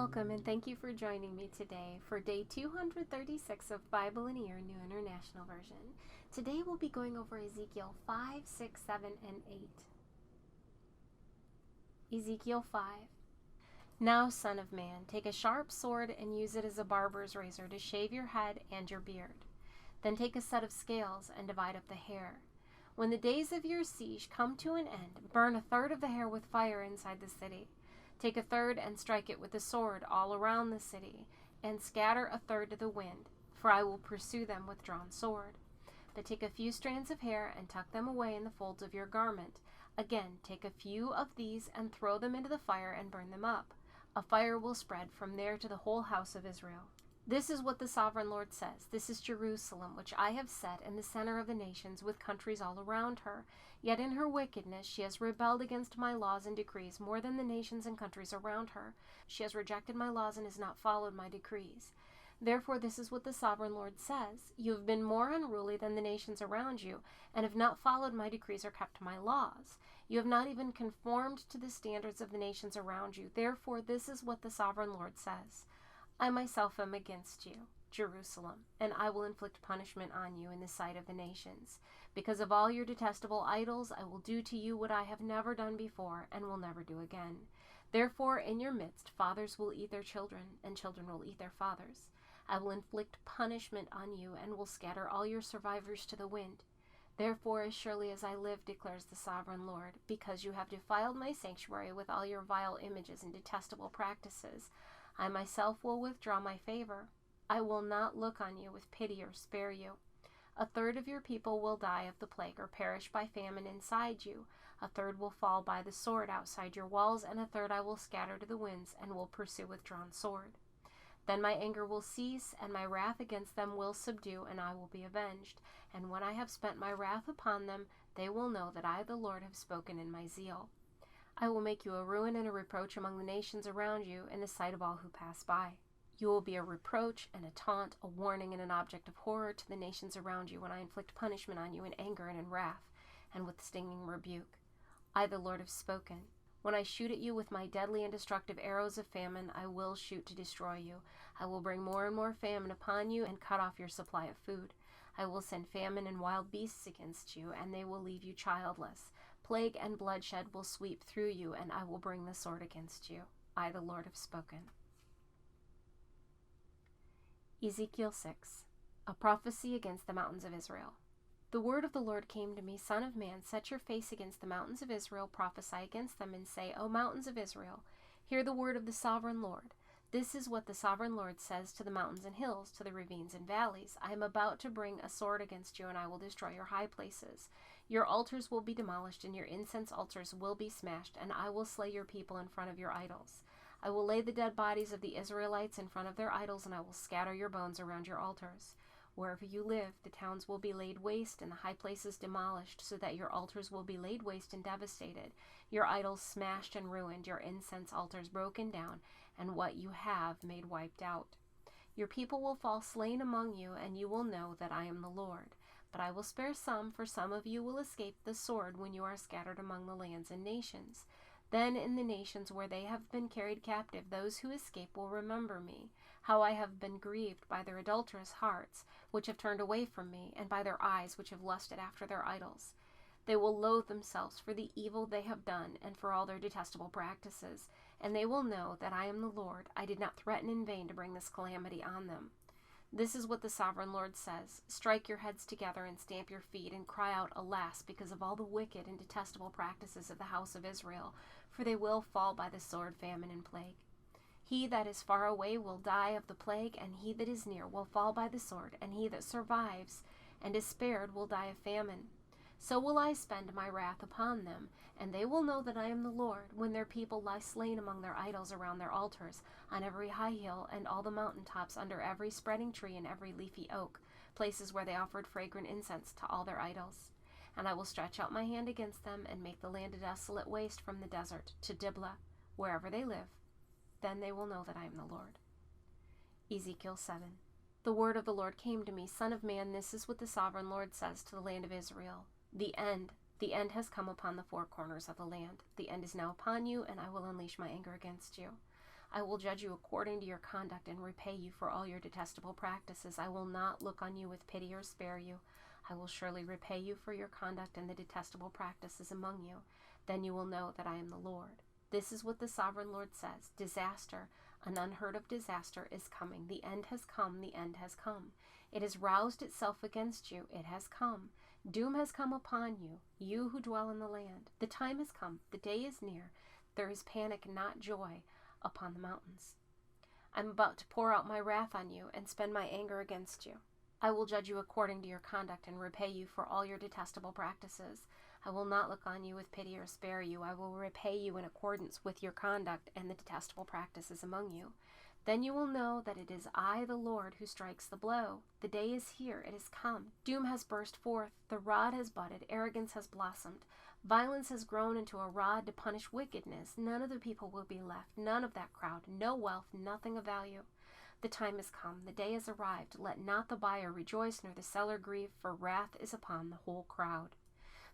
Welcome and thank you for joining me today for day 236 of Bible in a Year, New International Version. Today we'll be going over Ezekiel 5, 6, 7, and 8. Ezekiel 5. Now, son of man, take a sharp sword and use it as a barber's razor to shave your head and your beard. Then take a set of scales and divide up the hair. When the days of your siege come to an end, burn a third of the hair with fire inside the city. Take a third and strike it with the sword all around the city, and scatter a third to the wind, for I will pursue them with drawn sword. But take a few strands of hair and tuck them away in the folds of your garment. Again, take a few of these and throw them into the fire and burn them up. A fire will spread from there to the whole house of Israel. This is what the sovereign Lord says. This is Jerusalem, which I have set in the center of the nations, with countries all around her. Yet in her wickedness she has rebelled against my laws and decrees more than the nations and countries around her. She has rejected my laws and has not followed my decrees. Therefore this is what the sovereign Lord says. You have been more unruly than the nations around you, and have not followed my decrees or kept my laws. You have not even conformed to the standards of the nations around you. Therefore this is what the sovereign Lord says. I myself am against you, Jerusalem, and I will inflict punishment on you in the sight of the nations. Because of all your detestable idols, I will do to you what I have never done before and will never do again. Therefore, in your midst, fathers will eat their children, and children will eat their fathers. I will inflict punishment on you and will scatter all your survivors to the wind. Therefore, as surely as I live, declares the sovereign Lord, because you have defiled my sanctuary with all your vile images and detestable practices, I myself will withdraw my favor. I will not look on you with pity or spare you. A third of your people will die of the plague or perish by famine inside you. A third will fall by the sword outside your walls, and a third I will scatter to the winds and will pursue with drawn sword. Then my anger will cease, and my wrath against them will subdue, and I will be avenged. And when I have spent my wrath upon them, they will know that I, the Lord, have spoken in my zeal. I will make you a ruin and a reproach among the nations around you in the sight of all who pass by. You will be a reproach and a taunt, a warning and an object of horror to the nations around you when I inflict punishment on you in anger and in wrath, and with stinging rebuke. I, the Lord, have spoken. When I shoot at you with my deadly and destructive arrows of famine, I will shoot to destroy you. I will bring more and more famine upon you and cut off your supply of food. I will send famine and wild beasts against you, and they will leave you childless. Plague and bloodshed will sweep through you, and I will bring the sword against you. I, the Lord, have spoken. Ezekiel 6. A prophecy against the mountains of Israel. The word of the Lord came to me, Son of man, set your face against the mountains of Israel, prophesy against them, and say, O mountains of Israel, hear the word of the sovereign Lord. This is what the sovereign Lord says to the mountains and hills, to the ravines and valleys. I am about to bring a sword against you, and I will destroy your high places. Your altars will be demolished, and your incense altars will be smashed, and I will slay your people in front of your idols. I will lay the dead bodies of the Israelites in front of their idols, and I will scatter your bones around your altars. Wherever you live, the towns will be laid waste, and the high places demolished, so that your altars will be laid waste and devastated, your idols smashed and ruined, your incense altars broken down, and what you have made wiped out. Your people will fall slain among you, and you will know that I am the Lord. But I will spare some, for some of you will escape the sword when you are scattered among the lands and nations. Then in the nations where they have been carried captive, those who escape will remember me, how I have been grieved by their adulterous hearts, which have turned away from me, and by their eyes, which have lusted after their idols. They will loathe themselves for the evil they have done, and for all their detestable practices, and they will know that I am the Lord. I did not threaten in vain to bring this calamity on them. This is what the sovereign Lord says. Strike your heads together and stamp your feet and cry out, alas, because of all the wicked and detestable practices of the house of Israel, for they will fall by the sword, famine, and plague. He that is far away will die of the plague, and he that is near will fall by the sword, and he that survives and is spared will die of famine. So will I spend my wrath upon them, and they will know that I am the Lord, when their people lie slain among their idols around their altars, on every high hill and all the mountain tops, under every spreading tree and every leafy oak, places where they offered fragrant incense to all their idols. And I will stretch out my hand against them, and make the land a desolate waste from the desert to Diblah, wherever they live. Then they will know that I am the Lord. Ezekiel 7. The word of the Lord came to me, Son of man, this is what the sovereign Lord says to the land of Israel. The end has come upon the four corners of the land. The end is now upon you, and I will unleash my anger against you. I will judge you according to your conduct and repay you for all your detestable practices. I will not look on you with pity or spare you. I will surely repay you for your conduct and the detestable practices among you. Then you will know that I am the Lord. This is what the sovereign Lord says. Disaster, an unheard of disaster, is coming. The end has come. The end has come. It has roused itself against you. It has come. Doom has come upon you, you who dwell in the land. The time has come. The day is near. There is panic, not joy, upon the mountains. I'm about to pour out my wrath on you and spend my anger against you. I will judge you according to your conduct and repay you for all your detestable practices. I will not look on you with pity or spare you. I will repay you in accordance with your conduct and the detestable practices among you. Then you will know that it is I, the Lord, who strikes the blow. The day is here. It has come. Doom has burst forth. The rod has budded. Arrogance has blossomed. Violence has grown into a rod to punish wickedness. None of the people will be left. None of that crowd. No wealth. Nothing of value. The time has come. The day has arrived. Let not the buyer rejoice, nor the seller grieve, for wrath is upon the whole crowd.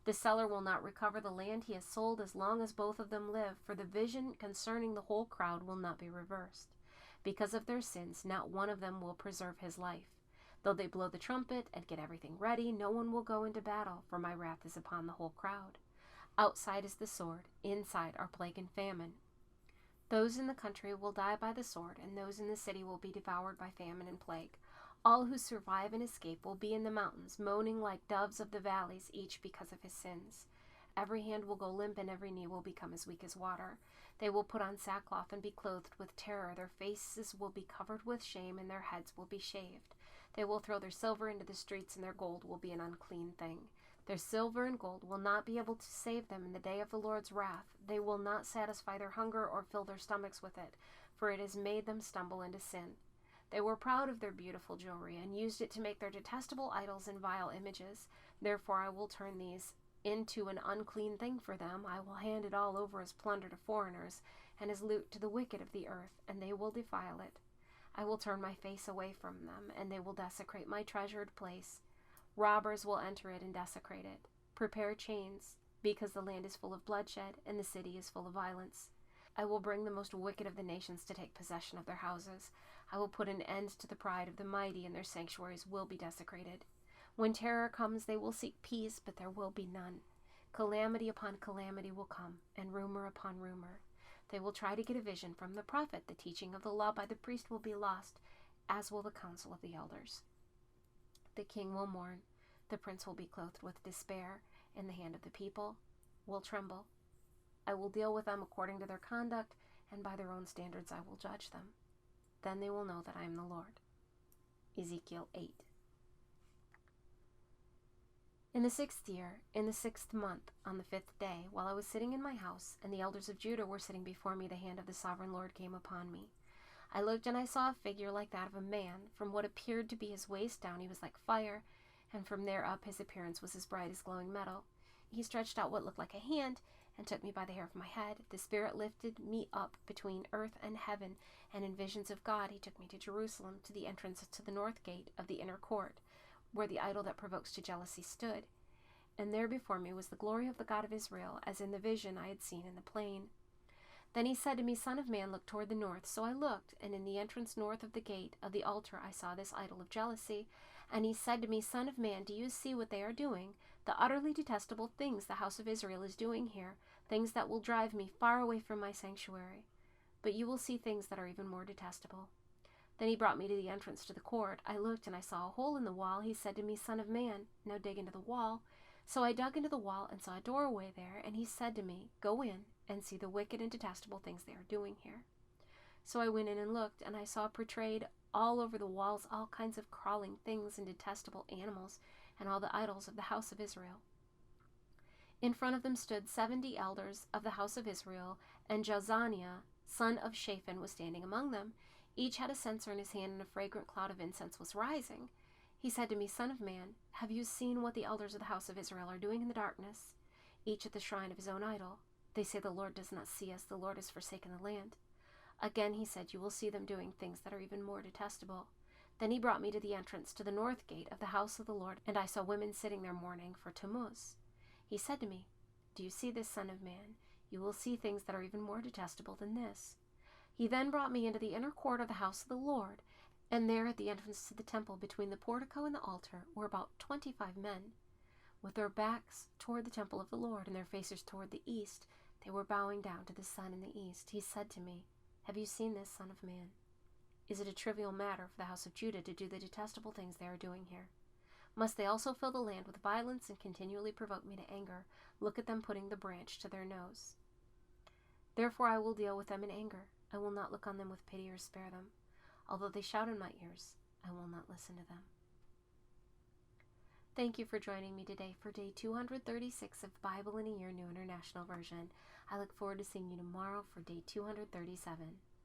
The seller will not recover the land he has sold as long as both of them live, for the vision concerning the whole crowd will not be reversed. Because of their sins, not one of them will preserve his life. Though they blow the trumpet and get everything ready, no one will go into battle, for my wrath is upon the whole crowd. Outside is the sword, inside are plague and famine. Those in the country will die by the sword, and those in the city will be devoured by famine and plague. All who survive and escape will be in the mountains, moaning like doves of the valleys, each because of his sins. Every hand will go limp, and every knee will become as weak as water. They will put on sackcloth and be clothed with terror. Their faces will be covered with shame, and their heads will be shaved. They will throw their silver into the streets, and their gold will be an unclean thing. Their silver and gold will not be able to save them in the day of the Lord's wrath. They will not satisfy their hunger or fill their stomachs with it, for it has made them stumble into sin. They were proud of their beautiful jewelry and used it to make their detestable idols and vile images. Therefore I will turn these into an unclean thing for them. I will hand it all over as plunder to foreigners and as loot to the wicked of the earth, and they will defile it. I will turn my face away from them, and they will desecrate my treasured place. Robbers will enter it and desecrate it. Prepare chains, because the land is full of bloodshed, and the city is full of violence. I will bring the most wicked of the nations to take possession of their houses. I will put an end to the pride of the mighty, and their sanctuaries will be desecrated. When terror comes, they will seek peace, but there will be none. Calamity upon calamity will come, and rumor upon rumor. They will try to get a vision from the prophet. The teaching of the law by the priest will be lost, as will the counsel of the elders. The king will mourn. The prince will be clothed with despair, and the hand of the people will tremble. I will deal with them according to their conduct, and by their own standards I will judge them. Then they will know that I am the Lord. Ezekiel 8. In the 6th year, in the 6th month, on the 5th day, while I was sitting in my house, and the elders of Judah were sitting before me, the hand of the sovereign Lord came upon me. I looked, and I saw a figure like that of a man. From what appeared to be his waist down, he was like fire, and from there up his appearance was as bright as glowing metal. He stretched out what looked like a hand, and took me by the hair of my head. The Spirit lifted me up between earth and heaven, and in visions of God he took me to Jerusalem, to the entrance to the north gate of the inner court, where the idol that provokes to jealousy stood. And there before me was the glory of the God of Israel, as in the vision I had seen in the plain. Then he said to me, Son of man, look toward the north. So I looked, and in the entrance north of the gate of the altar I saw this idol of jealousy. And he said to me, Son of man, do you see what they are doing? The utterly detestable things the house of Israel is doing here, things that will drive me far away from my sanctuary. But you will see things that are even more detestable. Then he brought me to the entrance to the court. I looked, and I saw a hole in the wall. He said to me, Son of man, now dig into the wall. So I dug into the wall and saw a doorway there, and he said to me, Go in and see the wicked and detestable things they are doing here. So I went in and looked, and I saw portrayed all over the walls all kinds of crawling things and detestable animals, and all the idols of the house of Israel. In front of them stood 70 elders of the house of Israel, and Jazaniah, son of Shaphan, was standing among them. Each had a censer in his hand, and a fragrant cloud of incense was rising. He said to me, Son of man, have you seen what the elders of the house of Israel are doing in the darkness, each at the shrine of his own idol? They say the Lord does not see us, the Lord has forsaken the land. Again he said, You will see them doing things that are even more detestable. Then he brought me to the entrance to the north gate of the house of the Lord, and I saw women sitting there mourning for Tammuz. He said to me, Do you see this, Son of man? You will see things that are even more detestable than this. He then brought me into the inner court of the house of the Lord, and there at the entrance to the temple between the portico and the altar were about 25 men. With their backs toward the temple of the Lord and their faces toward the east, they were bowing down to the sun in the east. He said to me, "Have you seen this, Son of Man? Is it a trivial matter for the house of Judah to do the detestable things they are doing here? Must they also fill the land with violence and continually provoke me to anger? Look at them putting the branch to their nose. Therefore I will deal with them in anger. I will not look on them with pity or spare them. Although they shout in my ears, I will not listen to them." Thank you for joining me today for day 236 of Bible in a Year New International Version. I look forward to seeing you tomorrow for day 237.